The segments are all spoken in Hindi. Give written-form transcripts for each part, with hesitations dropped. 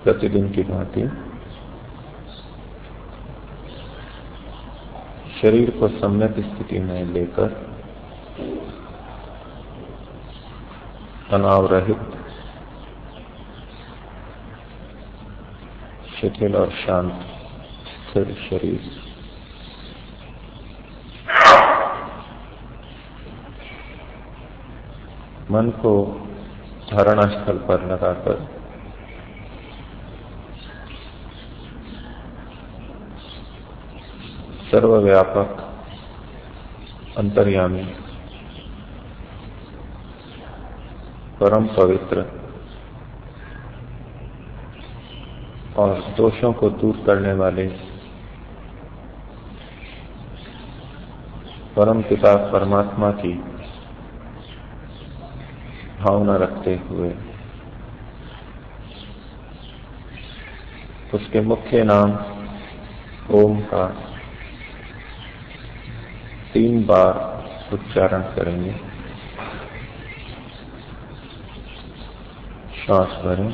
प्रतिदिन की भांति शरीर को सम्यक स्थिति में लेकर तनाव रहित, शिथिल और शांत स्थिर शरीर मन को धारणा स्थल पर लगाकर सर्वव्यापक, अंतर्यामी, परम पवित्र और दोषों को दूर करने वाले परम पिता परमात्मा की भावना रखते हुए उसके मुख्य नाम ओम का 3 बार उच्चारण करेंगे। श्वास भरें।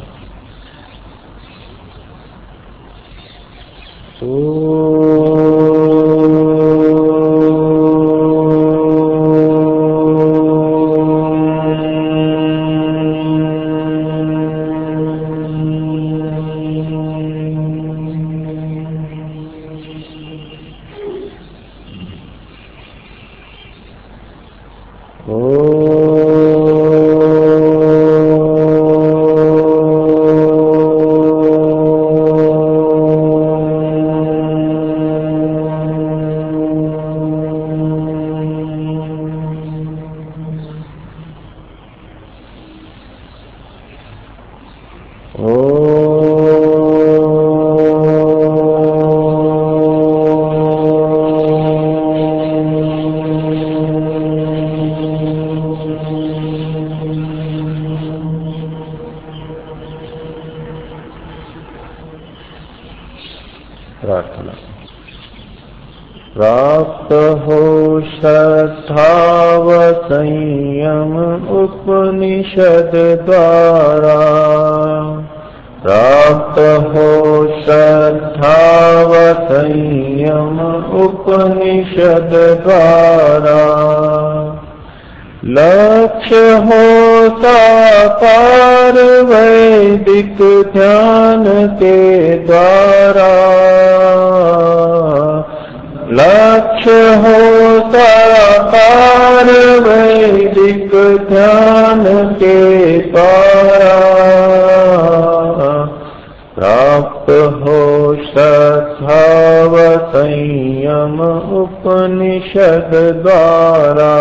प्रार्थना। प्राप्त हो श्रद्धा व संयम उपनिषद द्वारा, प्राप्त हो श्रद्धा व संयम उपनिषद द्वारा, लक्ष्य हो साकार वैदिक ध्यान के द्वारा, लक्ष्य हो साकार वैदिक ध्यान के द्वारा, प्राप्त हो श्रद्धा व संयम उपनिषद द्वारा,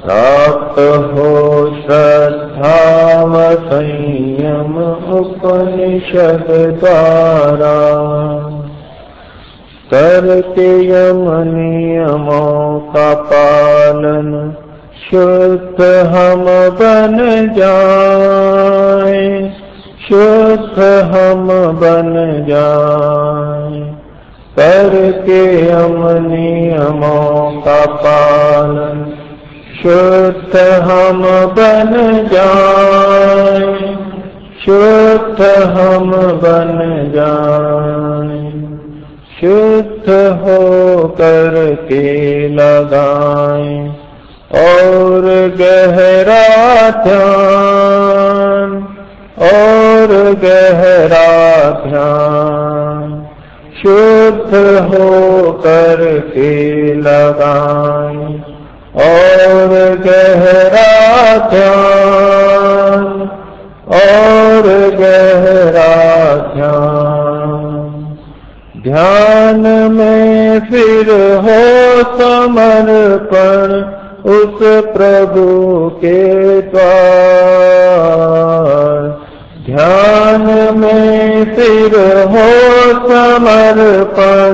प्राप्त हो श्रद्धा व संयम उपनिषद द्वारा, करके यम नियमों का पालन शुद्ध हम बन जाएं, शुद्ध हम बन जाएं, करके यम नियमों का पालन शुद्ध हम बन जाएं, शुद्ध हम बन जाएं, शुद्ध हो करके लगाएं और गहरा ध्यान, और गहरा ध्यान, शुद्ध हो करके लगाएं और गहरा ध्यान, और गहरा ध्यान, ध्यान में फिर हो समर्पण उस प्रभु के द्वार, ध्यान में फिर हो समर्पण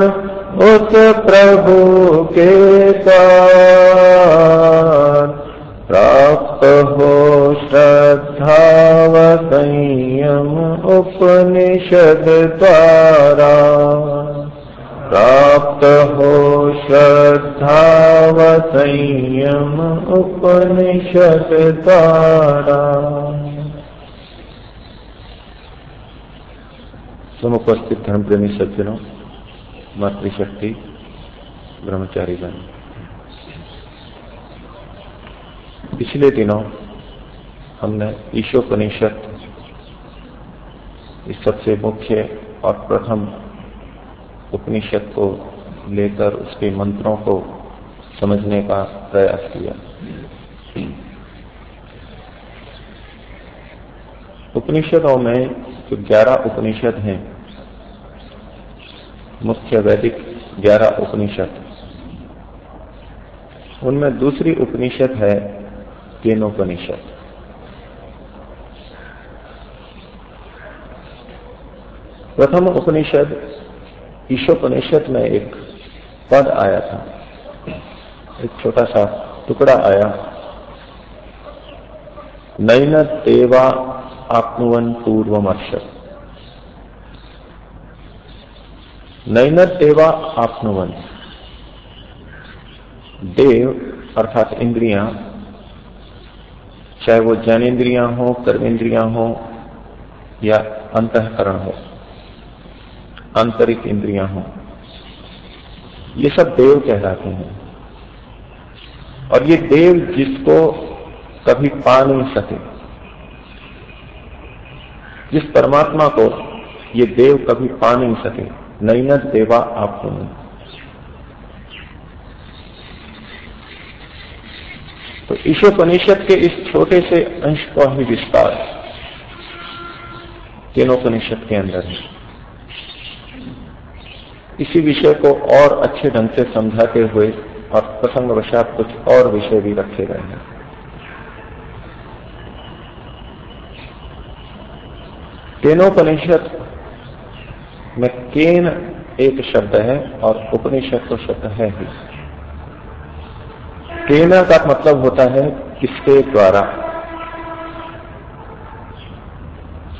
उस प्रभु के द्वार, प्राप्त हो श्रद्धा व संयम उपनिषद द्वारा, प्राप्त हो श्रद्धा व संयम उपनिषद द्वारा, समुपस्थित धर्म प्रेमी सज्जनों, मातृशक्ति, ब्रह्मचारी गण, पिछले दिनों हमने ईशोपनिषद इस सबसे मुख्य और प्रथम उपनिषद को लेकर उसके मंत्रों को समझने का प्रयास किया। उपनिषदों में जो 11 उपनिषद हैं, मुख्य वैदिक 11 उपनिषद, उनमें दूसरी उपनिषद है केनोपनिषद। प्रथम उपनिषद ईशोपनिषद में एक पद आया था, एक छोटा सा टुकड़ा आया, नैन देवा आपनुवन पूर्वमर्षत्। नैन देवा आपनुवन, देव अर्थात इंद्रियां, चाहे वो ज्ञानेन्द्रियां हो, कर्मेंद्रियां हो या अंतःकरण हो, आंतरिक इंद्रियां हो, ये सब देव कहलाते हैं। और ये देव जिसको कभी पा नहीं सके, जिस परमात्मा को ये देव कभी पा नहीं सके, नैन देवा आपको नहीं। तो ईशोपनिषद के इस छोटे से अंश का ही विस्तार केनोपनिषद के अंदर है। इसी विषय को और अच्छे ढंग से समझाते हुए और प्रसंगवशात कुछ और विषय भी रखे गए हैं। केनोपनिषद में केन एक शब्द है और उपनिषद तो शब्द है ही। केन का मतलब होता है किसके द्वारा।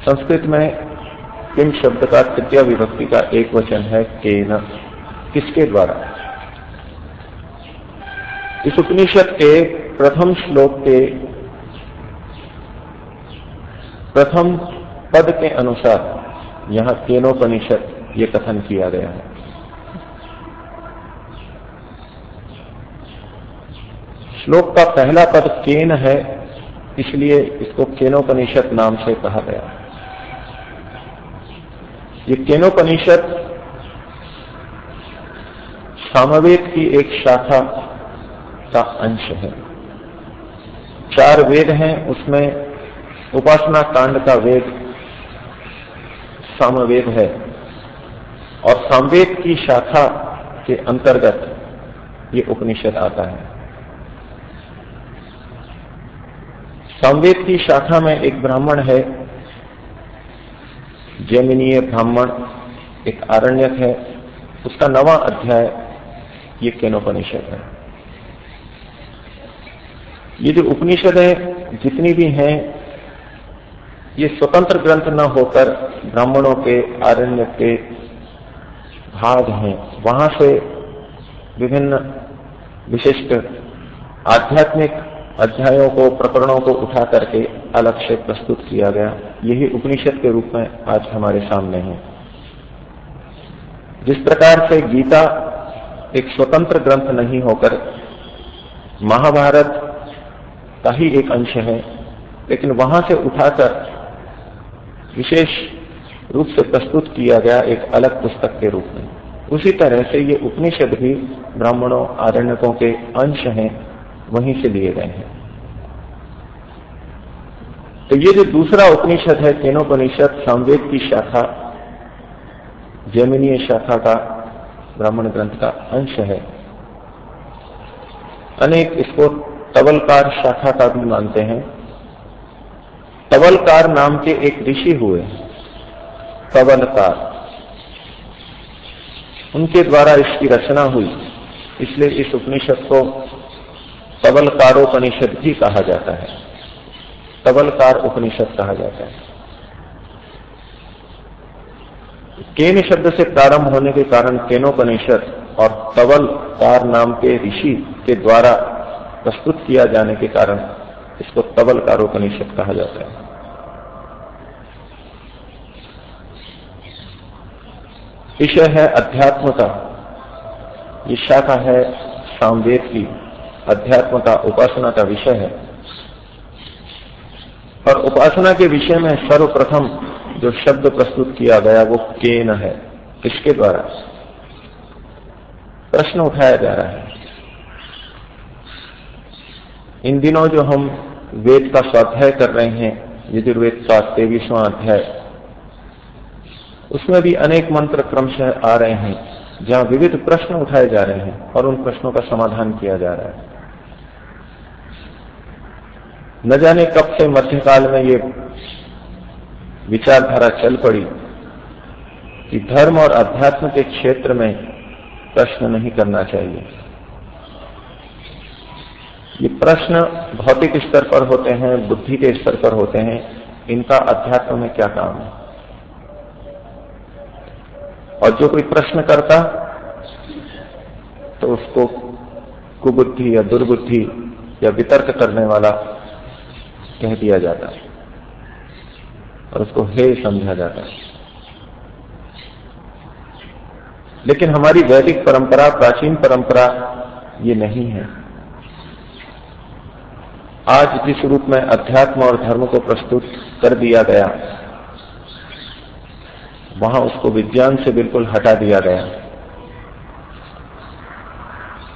संस्कृत में किम शब्द का तृतीय विभक्ति का एक वचन है केन, किसके द्वारा। इस उपनिषद के प्रथम श्लोक के प्रथम पद के अनुसार यहां केनोपनिषद ये कथन किया गया है। श्लोक का पहला पद केन है, इसलिए इसको केनोपनिषद नाम से कहा गया। ये केनोपनिषद सामवेद की एक शाखा का अंश है। 4 वेद हैं, उसमें उपासना कांड का वेद सामवेद है और सामवेद की शाखा के अंतर्गत ये उपनिषद आता है। सामवेद की शाखा में एक ब्राह्मण है, जैमिनीय ब्राह्मण, एक आरण्यक है, उसका 9वां अध्याय ये केनोपनिषद है। ये जो उपनिषद है जितनी भी हैं, ये स्वतंत्र ग्रंथ न होकर ब्राह्मणों के, आरण्यक के भाग हैं। वहां से विभिन्न विशिष्ट आध्यात्मिक अध्यायों को, प्रकरणों को उठा करके अलग से प्रस्तुत किया गया। यही उपनिषद के रूप में आज हमारे सामने है। जिस प्रकार से गीता एक स्वतंत्र ग्रंथ नहीं होकर महाभारत का ही एक अंश है, लेकिन वहां से उठाकर विशेष रूप से प्रस्तुत किया गया एक अलग पुस्तक के रूप में, उसी तरह से ये उपनिषद भी ब्राह्मणों, आरण्यकों के अंश हैं, वहीं से लिए गए हैं। तो ये जो दूसरा उपनिषद है केनोपनिषद, सामवेद की शाखा, जैमिनीय शाखा का ब्राह्मण ग्रंथ का अंश है। अनेक इसको तवलकार शाखा का भी मानते हैं। तवलकार नाम के एक ऋषि हुए, तवलकार, उनके द्वारा इसकी रचना हुई, इसलिए इस उपनिषद को तवलकारोपनिषद भी कहा जाता है, तवलकार उपनिषद कहा जाता है। केन शब्द से प्रारंभ होने के कारण केनोपनिषद और तवलकार नाम के ऋषि के द्वारा प्रस्तुत किया जाने के कारण इसको तवलकारोपनिषद कहा जाता है। विषय है अध्यात्म का, ये शाखा है सामवेद की, अध्यात्म का उपासना का विषय है। और उपासना के विषय में सर्वप्रथम जो शब्द प्रस्तुत किया गया वो केन है, किसके द्वारा? प्रश्न उठाया जा रहा है। इन दिनों जो हम वेद का स्वाध्याय कर रहे हैं, यजुर्वेद का 23वां अध्याय, उसमें भी अनेक मंत्र क्रमशः आ रहे हैं जहां विविध प्रश्न उठाए जा रहे हैं और उन प्रश्नों का समाधान किया जा रहा है। न जाने कब से मध्यकाल में ये विचारधारा चल पड़ी कि धर्म और अध्यात्म के क्षेत्र में प्रश्न नहीं करना चाहिए। ये प्रश्न भौतिक स्तर पर होते हैं, बुद्धि के स्तर पर होते हैं, इनका अध्यात्म में क्या काम है? और जो कोई प्रश्न करता तो उसको कुबुद्धि या दुर्बुद्धि या वितर्क करने वाला कह दिया जाता है और उसको हे समझा जाता है। लेकिन हमारी वैदिक परंपरा, प्राचीन परंपरा ये नहीं है। आज जिस रूप में अध्यात्म और धर्म को प्रस्तुत कर दिया गया, वहां उसको विज्ञान से बिल्कुल हटा दिया गया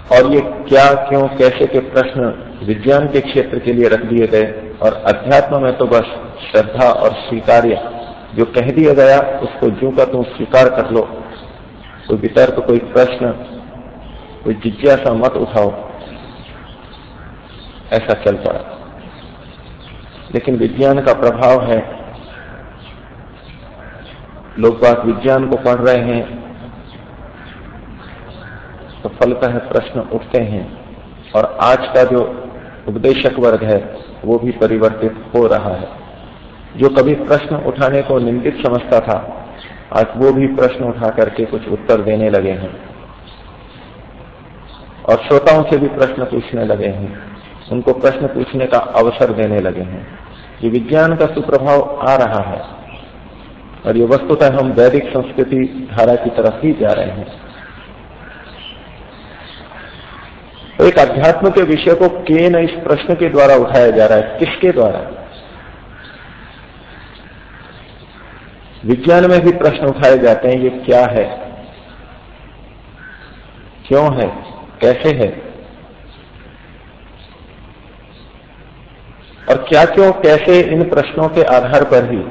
और ये क्या, क्यों, कैसे के प्रश्न विज्ञान के क्षेत्र के लिए रख दिए गए और अध्यात्म में तो बस श्रद्धा और स्वीकार्य जो कह दिया गया उसको ज्यों का तुम स्वीकार कर लो। कोई वितर्क, कोई प्रश्न, कोई जिज्ञासा मत उठाओ, ऐसा चल पड़ा। लेकिन विज्ञान का प्रभाव है, लोग बात विज्ञान को पढ़ रहे हैं तो फलतः प्रश्न उठते हैं और आज का जो उपदेशक वर्ग है वो भी परिवर्तित हो रहा है। जो कभी प्रश्न उठाने को निंदित समझता था, आज वो भी प्रश्न उठा करके कुछ उत्तर देने लगे हैं और श्रोताओं से भी प्रश्न पूछने लगे हैं, उनको प्रश्न पूछने का अवसर देने लगे हैं। ये विज्ञान का सुप्रभाव आ रहा है और ये वस्तुतः हम वैदिक संस्कृति धारा की तरफ ही जा रहे हैं। तो एक अध्यात्म के विषय को केन इस प्रश्न के द्वारा उठाया जा रहा है। किसके द्वारा? विज्ञान में भी प्रश्न उठाए जाते हैं, ये क्या है, क्यों है, कैसे है, और क्या, क्यों, कैसे, इन प्रश्नों के आधार पर ही,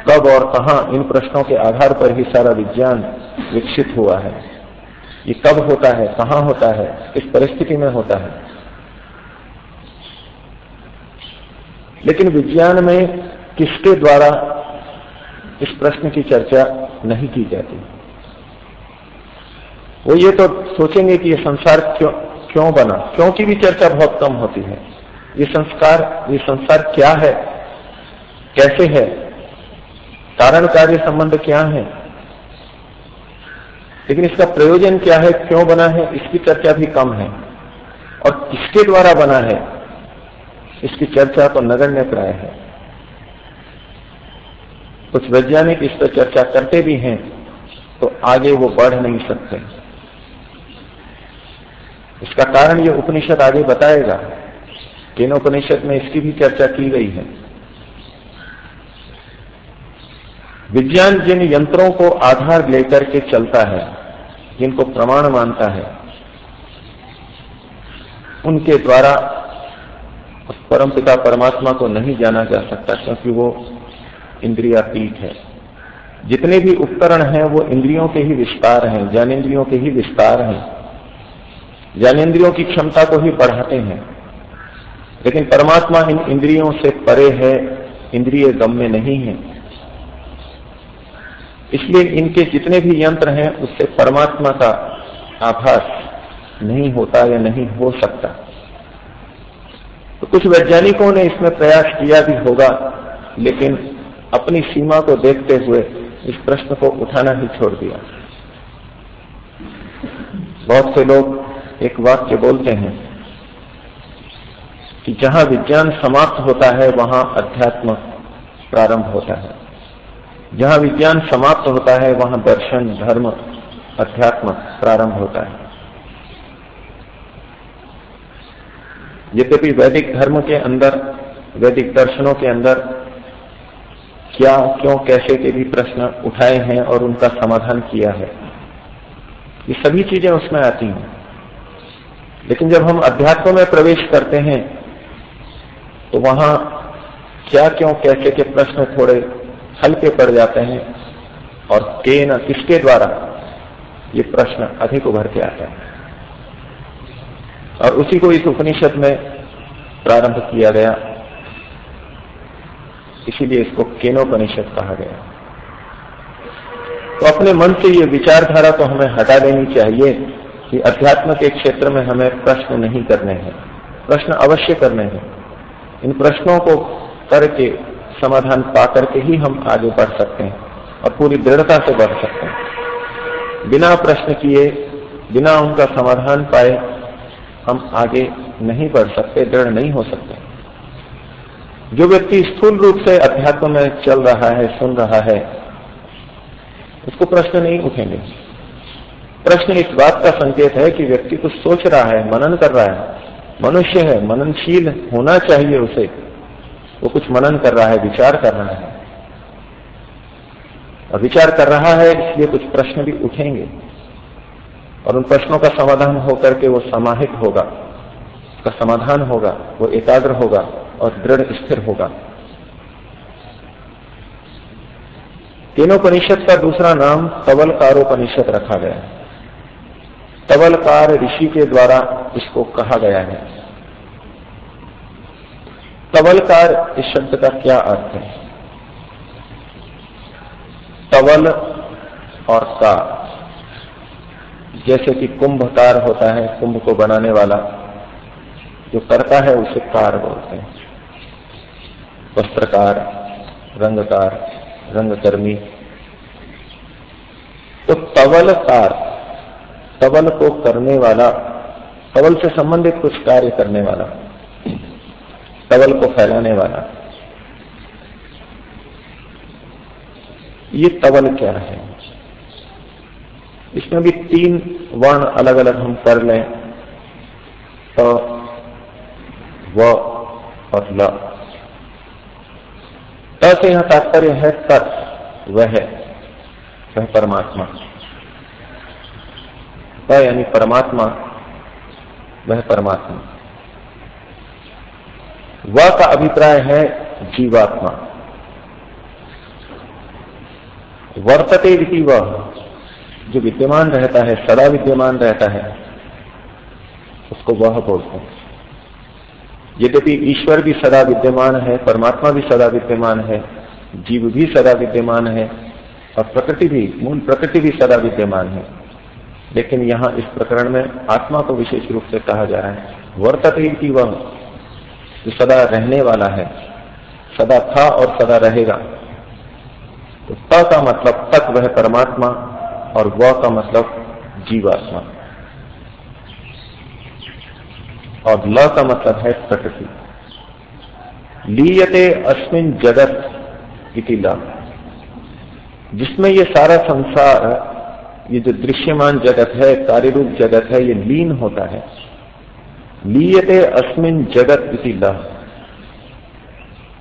कब और कहां, इन प्रश्नों के आधार पर ही सारा विज्ञान विकसित हुआ है। ये कब होता है, कहां होता है, किस परिस्थिति में होता है। लेकिन विज्ञान में किसके द्वारा इस प्रश्न की चर्चा नहीं की जाती। वो ये तो सोचेंगे कि ये संसार क्यों बना, क्यों की भी चर्चा बहुत कम होती है। ये संसार क्या है, कैसे है, कारण कार्य संबंध क्या है, लेकिन इसका प्रयोजन क्या है, क्यों बना है, इसकी चर्चा भी कम है। और किसके द्वारा बना है, इसकी चर्चा तो नगण्य प्राय है। कुछ वैज्ञानिक इस पर चर्चा करते भी हैं तो आगे वो बढ़ नहीं सकते। इसका कारण ये उपनिषद आगे बताएगा। केनोपनिषद में इसकी भी चर्चा की गई है। विज्ञान जिन यंत्रों को आधार लेकर के चलता है, जिनको प्रमाण मानता है, उनके द्वारा उस परमपिता परमात्मा को नहीं जाना जा सकता, क्योंकि वो इंद्रियातीत है। जितने भी उपकरण हैं वो इंद्रियों के ही विस्तार हैं, ज्ञानेन्द्रियों के ही विस्तार हैं, ज्ञानेन्द्रियों की क्षमता को ही बढ़ाते हैं। लेकिन परमात्मा इन इंद्रियों से परे है, इंद्रिय गम्य नहीं है। इसलिए इनके जितने भी यंत्र हैं उससे परमात्मा का आभास नहीं होता या नहीं हो सकता। तो कुछ वैज्ञानिकों ने इसमें प्रयास किया भी होगा, लेकिन अपनी सीमा को देखते हुए इस प्रश्न को उठाना ही छोड़ दिया। बहुत से लोग एक वाक्य बोलते हैं कि जहां विज्ञान समाप्त होता है वहां अध्यात्म प्रारंभ होता है। जहां विज्ञान समाप्त होता है वहां दर्शन, धर्म, अध्यात्म प्रारंभ होता है। यद्यपि वैदिक धर्म के अंदर, वैदिक दर्शनों के अंदर क्या, क्यों, कैसे के भी प्रश्न उठाए हैं और उनका समाधान किया है, ये सभी चीजें उसमें आती हैं। लेकिन जब हम अध्यात्म में प्रवेश करते हैं तो वहां क्या, क्यों, कैसे के प्रश्न थोड़े हल्के पड़ जाते हैं और किसके द्वारा ये प्रश्न अधिक उभर के आता है। और उसी को इस उपनिषद में प्रारंभ किया गया, इसीलिए इसको केनोपनिषद कहा गया। तो अपने मन से ये विचारधारा तो हमें हटा देनी चाहिए कि अध्यात्म के क्षेत्र में हमें प्रश्न नहीं करने हैं। प्रश्न अवश्य करने हैं। इन प्रश्नों को करके, समाधान पा करके ही हम आगे बढ़ सकते हैं और पूरी दृढ़ता से बढ़ सकते हैं। बिना प्रश्न किए, बिना उनका समाधान पाए हम आगे नहीं बढ़ सकते, दृढ़ नहीं हो सकते। जो व्यक्ति स्थूल रूप से अध्यात्म में चल रहा है, सुन रहा है, उसको प्रश्न नहीं उठेंगे। प्रश्न इस बात का संकेत है कि व्यक्ति कुछ सोच रहा है, मनन कर रहा है, मनुष्य है, मननशील होना चाहिए उसे। वो कुछ मनन कर रहा है, विचार कर रहा है, और विचार कर रहा है इसलिए कुछ प्रश्न भी उठेंगे और उन प्रश्नों का समाधान होकर के वो समाहित होगा, उसका समाधान होगा, वो एकाग्र होगा और दृढ़ स्थिर होगा। केनोपनिषद का दूसरा नाम तवलकारोपनिषद रखा गया है। तवलकार ऋषि के द्वारा इसको कहा गया है। तवलकार इस शब्द का क्या अर्थ है? तवल और कार, जैसे कि कुंभकार होता है, कुंभ को बनाने वाला जो करता है उसे कार बोलते हैं। वस्त्रकार, रंगकार, रंगकर्मी। तो तवलकार, तवल को करने वाला, तवल से संबंधित कुछ कार्य करने वाला, तवल को फैलाने वाला। ये तवल क्या है? इसमें भी 3 वर्ण अलग अलग हम कर लें तो व और ल। त से यहां तात्पर्य है तत्, वह परमात्मा। त यानी परमात्मा, वह परमात्मा। व का अभिप्राय है जीवात्मा। वर्तते इति वह, जो विद्यमान रहता है, सदा विद्यमान रहता है, उसको वह बोलते हैं। यद्यपि ईश्वर भी सदा विद्यमान है, परमात्मा भी सदा विद्यमान है, जीव भी सदा विद्यमान है और प्रकृति भी, मूल प्रकृति भी सदा विद्यमान है, लेकिन यहां इस प्रकरण में आत्मा को विशेष रूप से कहा जा रहा है। वर्तते इति वह, जो सदा रहने वाला है, सदा था और सदा रहेगा। तो त का मतलब तत्, वह परमात्मा, और व का मतलब जीवात्मा, और ल का मतलब है प्रकृति। लीयते अस्मिन् जगत इति ल, जिसमें ये सारा संसार, ये जो दृश्यमान जगत है, कार्यरूप जगत है, ये लीन होता है। लीयते अस्मिन् जगत इति ल,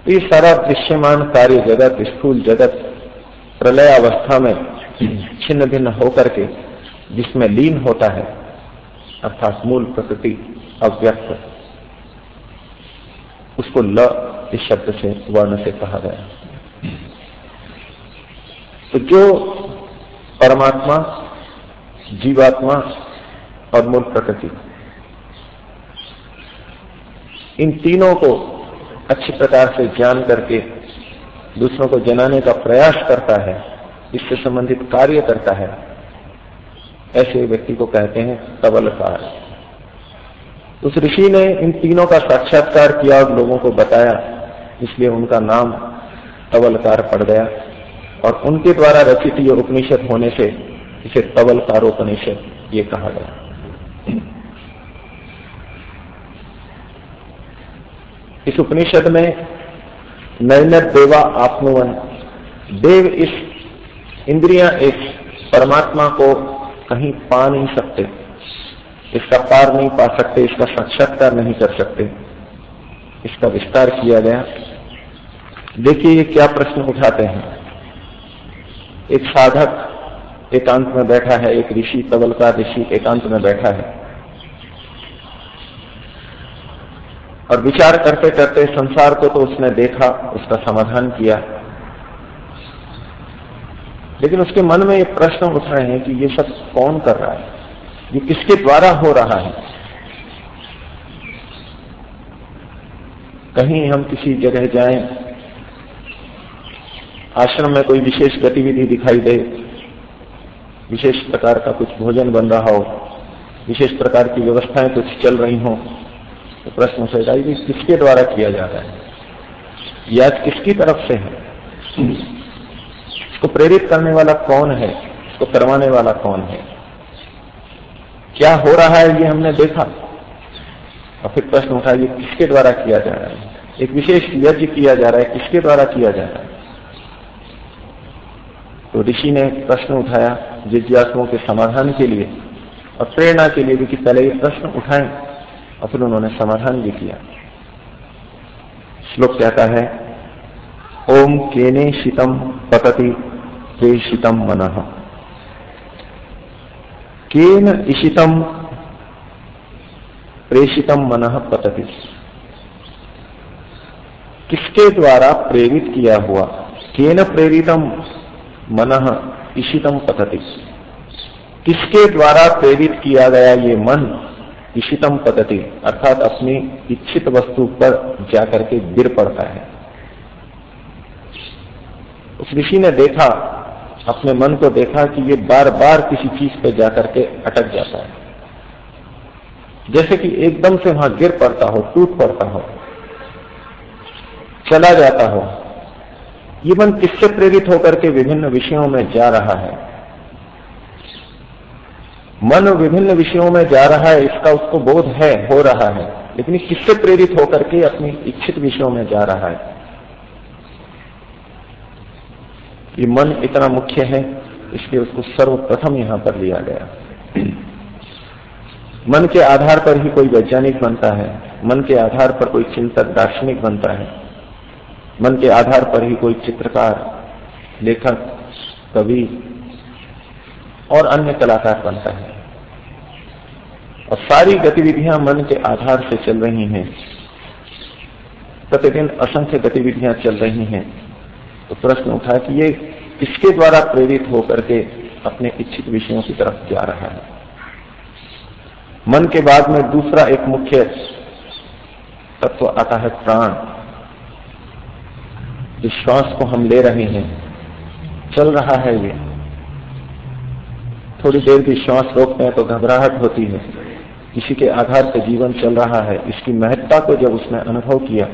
ये सारा दृश्यमान कार्य जगत, स्थूल जगत प्रलय अवस्था में छिन्न भिन्न होकर के जिसमें लीन होता है, अर्थात मूल प्रकृति अव्यक्त, उसको ल इस शब्द से, वर्ण से कहा गया। तो जो परमात्मा, जीवात्मा और मूल प्रकृति, इन तीनों को अच्छी प्रकार से जान करके दूसरों को जनाने का प्रयास करता है, इससे संबंधित कार्य करता है, ऐसे व्यक्ति को कहते हैं तवलकार। उस ऋषि ने इन तीनों का साक्षात्कार किया और लोगों को बताया, इसलिए उनका नाम तवलकार पड़ गया और उनके द्वारा रचित ये उपनिषद होने से इसे तवलकारोपनिषद ये कहा गया। इस उपनिषद में नैनद देवा आपनुवन देव इस इंद्रियां इस परमात्मा को कहीं पा नहीं सकते, इसका पार नहीं पा सकते, इसका साक्षात्कार नहीं कर सकते। इसका विस्तार किया गया। देखिए ये क्या प्रश्न उठाते हैं। एक साधक एकांत में बैठा है, एक ऋषि, तबल का ऋषि एकांत में बैठा है और विचार करते करते संसार को तो उसने देखा, उसका समाधान किया, लेकिन उसके मन में ये प्रश्न उठ रहे हैं कि ये सब कौन कर रहा है, ये किसके द्वारा हो रहा है। कहीं हम किसी जगह जाएं, आश्रम में कोई विशेष गतिविधि दिखाई दे, विशेष प्रकार का कुछ भोजन बन रहा हो, विशेष प्रकार की व्यवस्थाएं कुछ चल रही हो, तो प्रश्न उठेगा ये किसके द्वारा किया जा रहा है, या किसकी तरफ से है, इसको प्रेरित करने वाला कौन है, इसको करवाने वाला कौन है, क्या हो रहा है ये हमने देखा। और फिर प्रश्न उठा ये किसके द्वारा किया जा रहा है, एक विशेष यज्ञ किया जा रहा है, किसके द्वारा किया जा रहा है। तो ऋषि ने प्रश्न उठाया जिज्ञासुओं के समाधान के लिए और प्रेरणा के लिए भी कि पहले ये प्रश्न उठाएं, और फिर उन्होंने समाधान भी किया। श्लोक कहता है ओम केने शीतम पतति प्रेषितम मनः। केन इशितम प्रेषितम मनः पतति, किसके द्वारा प्रेरित किया हुआ, केन प्रेरितम मनः इशितम पतति, किसके द्वारा प्रेरित किया गया ये मन इशितम पतति, अर्थात अपनी इच्छित वस्तु पर जाकर के गिर पड़ता है। उस ऋषि ने देखा, अपने मन को देखा कि ये बार बार किसी चीज पे जाकर के अटक जाता है, जैसे कि एकदम से वहां गिर पड़ता हो, टूट पड़ता हो, चला जाता हो। ये मन किससे प्रेरित होकर के विभिन्न विषयों में जा रहा है। मन विभिन्न विषयों में जा रहा है, इसका उसको बोध है, हो रहा है, लेकिन किससे प्रेरित होकर के अपनी इच्छित विषयों में जा रहा है। ये मन इतना मुख्य है, इसलिए उसको सर्वप्रथम यहां पर लिया गया। मन के आधार पर ही कोई वैज्ञानिक बनता है, मन के आधार पर कोई चिंतक दार्शनिक बनता है, मन के आधार पर ही कोई चित्रकार, लेखक, कवि और अन्य कलाकार बनता है। और सारी गतिविधियां मन के आधार से चल रही हैं, प्रतिदिन असंख्य गतिविधियां चल रही हैं। तो प्रश्न उठा कि ये किसके द्वारा प्रेरित होकर के अपने इच्छित विषयों की तरफ जा रहा है। मन के बाद में दूसरा एक मुख्य तत्व आता है प्राण। इस श्वास को हम ले रहे हैं, चल रहा है, ये थोड़ी देर भी श्वास रोकते हैं तो घबराहट होती है। किसी के आधार से जीवन चल रहा है, इसकी महत्ता को जब उसने अनुभव किया,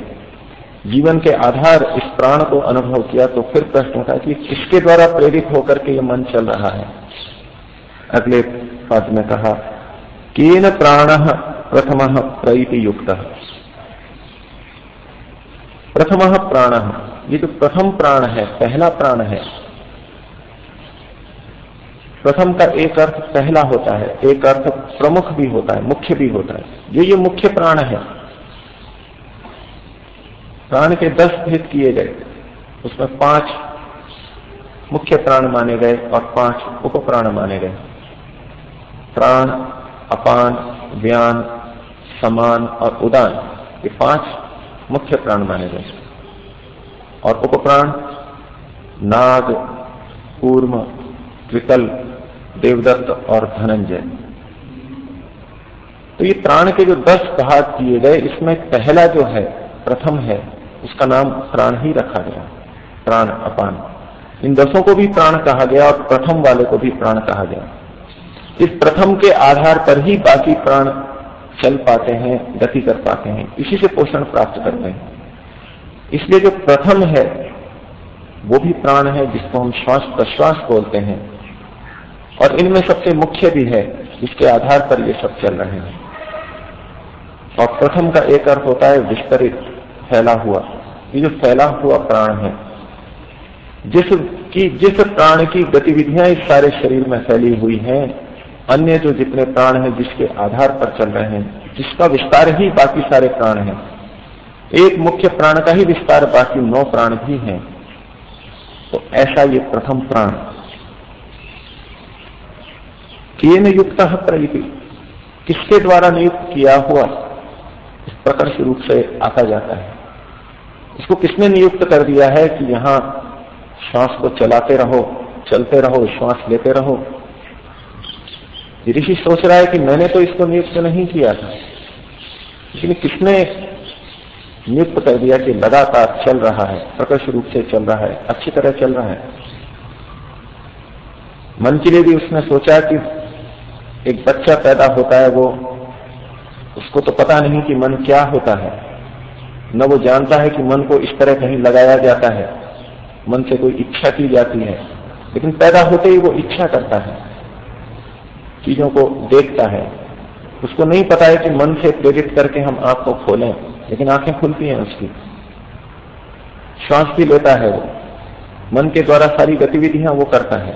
जीवन के आधार इस प्राण को अनुभव किया, तो फिर प्रश्न उठा कि किसके द्वारा प्रेरित होकर के ये मन चल रहा है। अगले पद में कहा केन प्राणः प्रथमः प्रईति युक्तः। प्रथमः प्राणः, ये जो प्रथम प्राण है, पहला प्राण है। प्रथम का एक अर्थ पहला होता है, एक अर्थ प्रमुख भी होता है, मुख्य भी होता है। ये मुख्य प्राण है। प्राण के 10 भेद किए गए, उसमें 5 मुख्य प्राण माने गए और 5 उपप्राण माने गए। प्राण, अपान, व्यान, समान और उदान, ये 5 मुख्य प्राण माने गए। और उपप्राण नाग, कूर्म, त्रिकल, देवदत्त और धनंजय। तो ये प्राण के जो 10 भाग किए गए, इसमें पहला जो है, प्रथम है, उसका नाम प्राण ही रखा गया। प्राण, अपान, इन 10 को भी प्राण कहा गया और प्रथम वाले को भी प्राण कहा गया। इस प्रथम के आधार पर ही बाकी प्राण चल पाते हैं, गति कर पाते हैं, इसी से पोषण प्राप्त करते हैं। इसलिए जो प्रथम है वो भी प्राण है, जिसको हम श्वास प्रश्वास बोलते हैं, और इनमें सबसे मुख्य भी है, इसके आधार पर ये सब चल रहे हैं। और प्रथम का एक अर्थ होता है विस्तरित, फैला हुआ। ये जो फैला हुआ प्राण है, जिस प्राण की गतिविधियां इस सारे शरीर में फैली हुई हैं, अन्य जो जितने प्राण हैं जिसके आधार पर चल रहे हैं, जिसका विस्तार ही बाकी सारे प्राण हैं, एक मुख्य प्राण का ही विस्तार बाकी 9 प्राण भी हैं। तो ऐसा ये प्रथम प्राण केन युक्त प्रलिपि, किसके द्वारा नियुक्त किया हुआ, इस प्रकर्ष रूप से आता जाता है। इसको किसने नियुक्त कर दिया है कि यहां श्वास को चलाते रहो, चलते रहो, श्वास लेते रहो। ऋषि सोच रहा है कि मैंने तो इसको नियुक्त नहीं किया था, लेकिन किसने नियुक्त कर दिया कि लगातार चल रहा है, प्रकर्ष रूप से चल रहा है, अच्छी तरह चल रहा है। मन के लिए भी उसने सोचा कि एक बच्चा पैदा होता है, वो उसको तो पता नहीं कि मन क्या होता है, न वो जानता है कि मन को इस तरह कहीं लगाया जाता है, मन से कोई इच्छा की जाती है, लेकिन पैदा होते ही वो इच्छा करता है, चीजों को देखता है। उसको नहीं पता है कि मन से प्रेरित करके हम आंख को खोलें, लेकिन आंखें खुलती हैं उसकी, श्वास भी लेता है वो, मन के द्वारा सारी गतिविधियां वो करता है।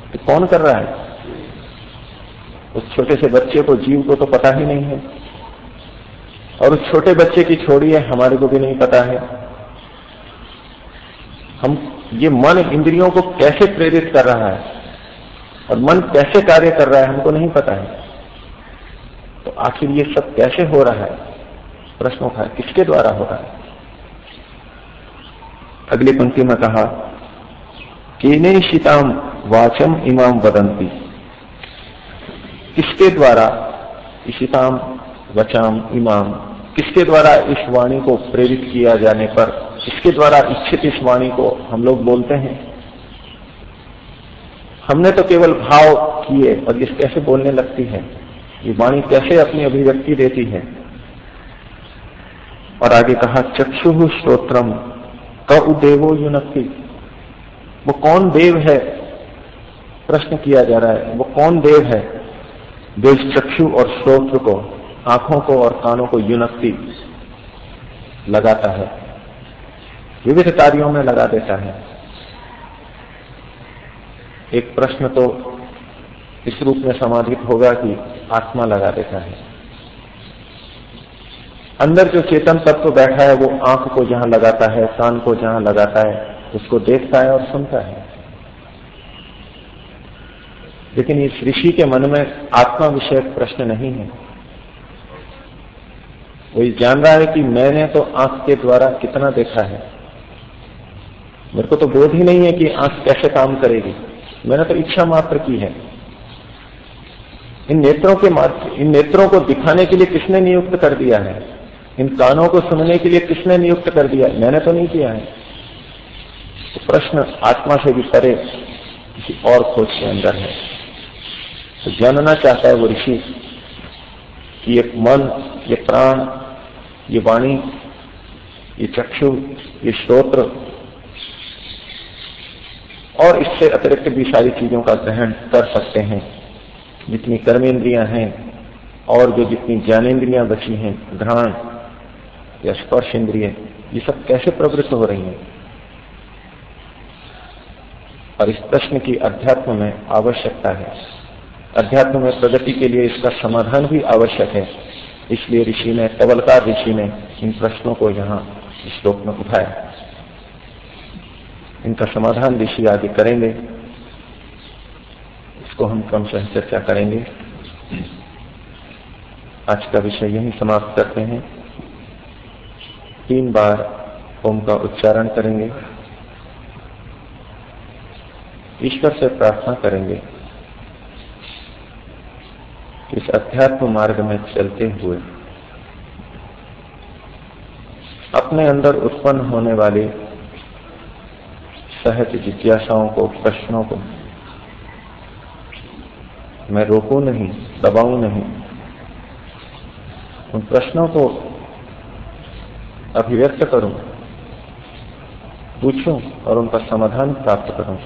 तो कौन कर रहा है? उस छोटे से बच्चे को, जीव को तो पता ही नहीं है, और उस छोटे बच्चे की छोड़िए, हमारे को भी नहीं पता है हम ये मन इंद्रियों को कैसे प्रेरित कर रहा है और मन कैसे कार्य कर रहा है, हमको नहीं पता है। तो आखिर ये सब कैसे हो रहा है, प्रश्न उठा, किसके द्वारा हो रहा है? अगली पंक्ति में कहा, केनेशिताम वाचम इमाम वदंती, किसके द्वारा, इशिताम वचाम इमाम, किसके द्वारा इस वाणी को प्रेरित किया जाने पर, किसके द्वारा इच्छित इस वाणी को हम लोग बोलते हैं? हमने तो केवल भाव किए और ये कैसे बोलने लगती है, ये वाणी कैसे अपनी अभिव्यक्ति देती है। और आगे कहा, चक्षुः श्रोत्रम कउ देवो युनक्ति, वो कौन देव है, प्रश्न किया जा रहा है, वो कौन देव है जो इस चक्षु और श्रोत्र को, आंखों को और कानों को युनक्ति लगाता है, विविध कार्यों में लगा देता है। एक प्रश्न तो इस रूप में समाधित होगा कि आत्मा लगा देता है। अंदर जो चेतन तत्व बैठा है वो आंख को जहां लगाता है, कान को जहां लगाता है, उसको देखता है और सुनता है। लेकिन इस ऋषि के मन में आत्मा विषयक प्रश्न नहीं है। वो ये जान रहा है कि मैंने तो आंख के द्वारा कितना देखा है, मेरे को तो बोध ही नहीं है कि आंख कैसे काम करेगी, मैंने तो इच्छा मात्र की है। इन नेत्रों को दिखाने के लिए किसने नियुक्त कर दिया है, इन कानों को सुनने के लिए किसने नियुक्त कर दिया, मैंने तो नहीं किया है। तो प्रश्न आत्मा से भी परे किसी और खोज के अंदर है। तो जानना चाहता है वो ऋषि कि ये मन, ये प्राण, ये वाणी, ये चक्षु, ये श्रोत्र और इससे अतिरिक्त भी सारी चीजों का ग्रहण कर सकते हैं, जितनी कर्मेंद्रियां हैं और जो जितनी ज्ञानेन्द्रियां बची हैं, घ्राण या स्पर्श इंद्रिय, ये सब कैसे प्रवृत्त हो रही हैं। और इस प्रश्न की अध्यात्म में आवश्यकता है। अध्यात्म में प्रगति के लिए इसका समाधान भी आवश्यक है। इसलिए ऋषि ने, तवलकार ऋषि ने इन प्रश्नों को यहाँ इस श्लोक में उठाया। इनका समाधान ऋषि आगे करेंगे, इसको हम क्रमशः चर्चा करेंगे। आज का विषय यहीं समाप्त करते हैं। 3 बार ओम का उच्चारण करेंगे, ईश्वर से प्रार्थना करेंगे इस अध्यात्म मार्ग में चलते हुए अपने अंदर उत्पन्न होने वाली सहज जिज्ञासाओं को, प्रश्नों को मैं रोकूं नहीं, दबाऊं नहीं, उन प्रश्नों को अभिव्यक्त करूं, पूछूं और उनका समाधान प्राप्त करूं।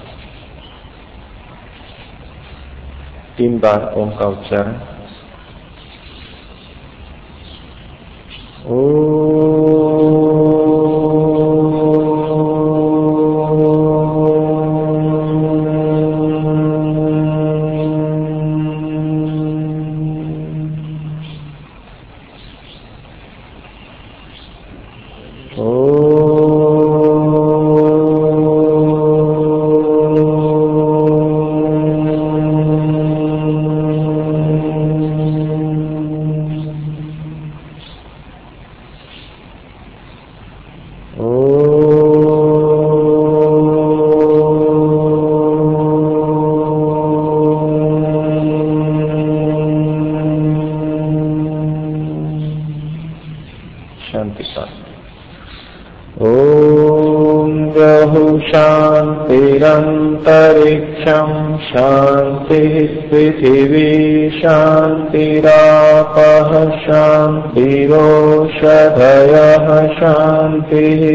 3 बार ओम का उच्चारण। ओ शांतिरंतरिक्षं शांति पृथिवी शांतिरापः शांतिरोषधयः शांतिः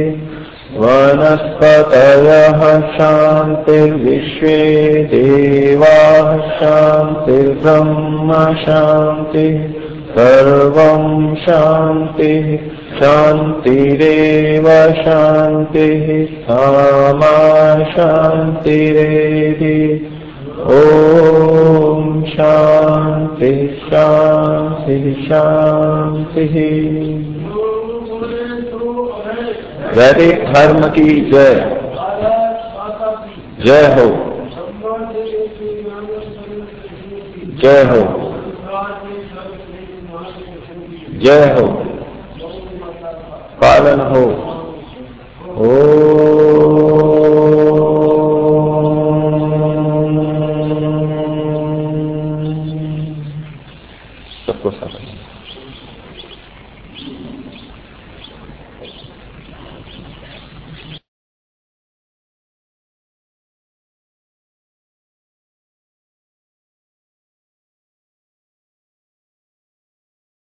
वनस्पतयः शांतिर्विश्वे देवाः शांतिर्ब्रह्म शांतिः सर्वं शांतिः शांतिरेव शांतिः सामा शांतिरेधि। ओम शांति शांति शांति। वैदिक धर्म की जय जय हो जय हो जय हो पालन हो। सबको साथ